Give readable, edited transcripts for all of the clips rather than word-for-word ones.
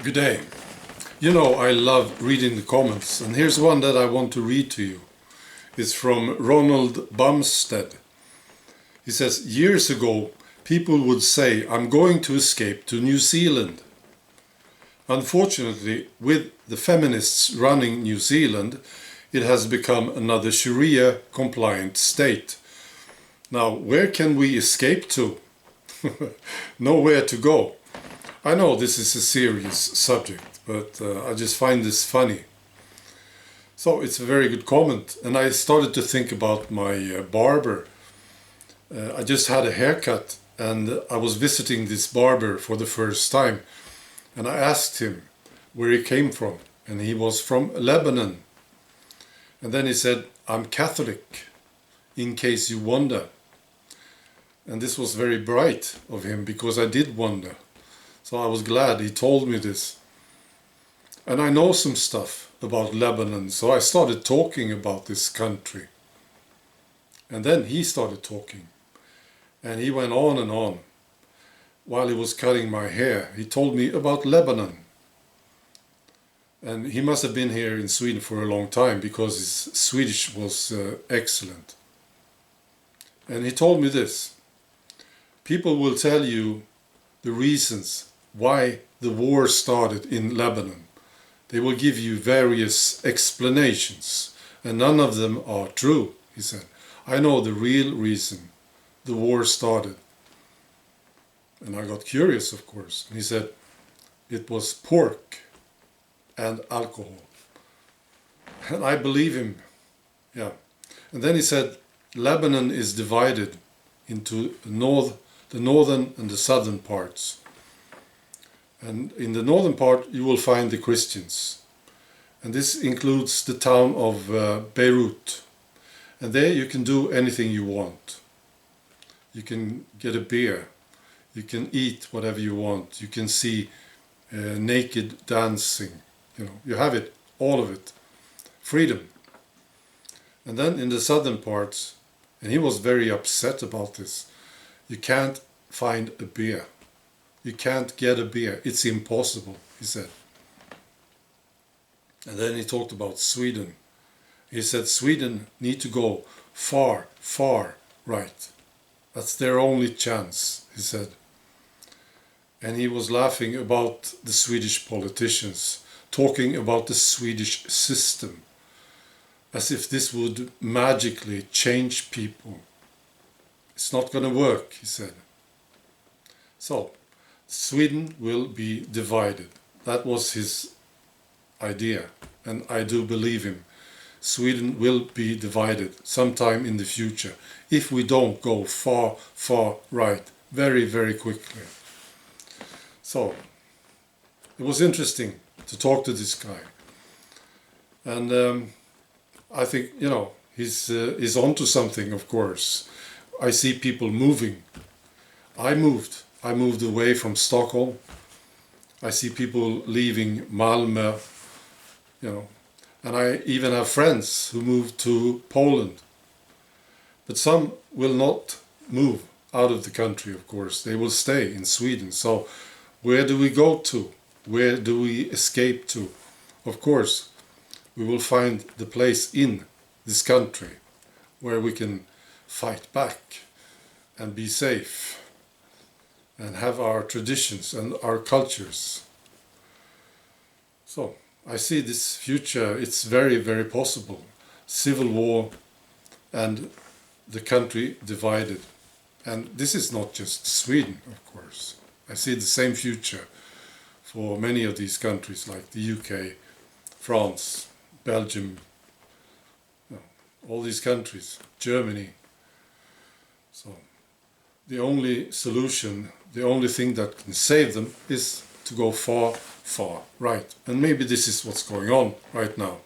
Good day. You know, I love reading the comments, and here's one that I want to read to you. It's from Ronald Bumstead. He says, years ago, people would say, I'm going to escape to New Zealand. Unfortunately, with the feminists running New Zealand, it has become another Sharia-compliant state. Now, where can we escape to? Nowhere to go. I know this is a serious subject, but I just find this funny. So it's a very good comment, and I started to think about my barber. I just had a haircut, and I was visiting this barber for the first time, and I asked him where he came from, and he was from Lebanon. And then he said, I'm Catholic, in case you wonder. And this was very bright of him, because I did wonder. So I was glad he told me this. And I know some stuff about Lebanon, so I started talking about this country. And then he started talking. And he went on and on. While he was cutting my hair, he told me about Lebanon. And he must have been here in Sweden for a long time, because his Swedish was excellent. And he told me this. People will tell you the reasons why the war started in Lebanon. They will give you various explanations, and none of them are true, he said. I know the real reason the war started. And I got curious, of course. And he said, it was pork and alcohol. And I believe him, yeah. And then he said, Lebanon is divided into the northern and the southern parts. And in the northern part you will find the Christians. And this includes the town of Beirut. And there you can do anything you want. You can get a beer. You can eat whatever you want. You can see naked dancing. You know, you have it, all of it. Freedom. And then in the southern parts, and he was very upset about this, you can't find a beer. You can't get a beer. It's impossible, he said. And then he talked about Sweden. He said Sweden need to go far, far right. That's their only chance, he said. And he was laughing about the Swedish politicians, talking about the Swedish system, as if this would magically change people. It's not going to work, he said. So, Sweden will be divided. That was his idea, and I do believe him. Sweden will be divided sometime in the future if we don't go far, far right very, very quickly. So, it was interesting to talk to this guy. And I think, you know, he's onto something, of course. I see people moving. I moved away from Stockholm. I see people leaving Malmö, you know, and I even have friends who moved to Poland. But some will not move out of the country, of course. They will stay in Sweden. So where do we go to? Where do we escape to? Of course, we will find the place in this country where we can fight back and be safe and have our traditions and our cultures. So I see this future, it's very, very possible. Civil war and the country divided. And this is not just Sweden, of course. I see the same future for many of these countries like the UK, France, Belgium, you know, all these countries, Germany. So the only solution, the only thing that can save them is to go far, far right. And maybe this is what's going on right now.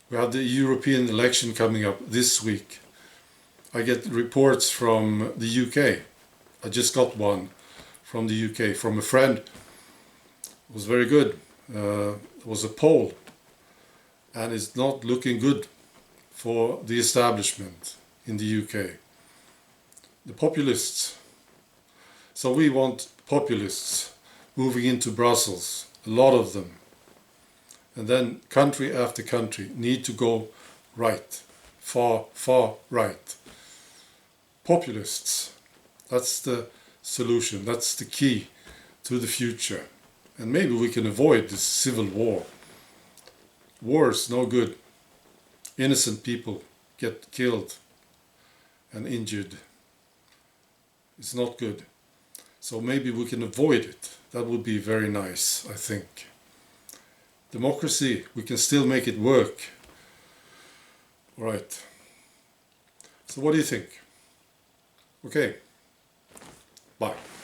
We have the European election coming up this week. I get reports from the UK. I just got one from the UK, from a friend. It was very good. It was a poll. And it's not looking good for the establishment in the UK. The populists. So we want populists moving into Brussels, a lot of them. And then country after country need to go right, far, far right. Populists, that's the solution, that's the key to the future. And maybe we can avoid this civil war. War is no good. Innocent people get killed and injured. It's not good. So maybe we can avoid it. That would be very nice, I think. Democracy, we can still make it work. All right. So what do you think? Okay. Bye.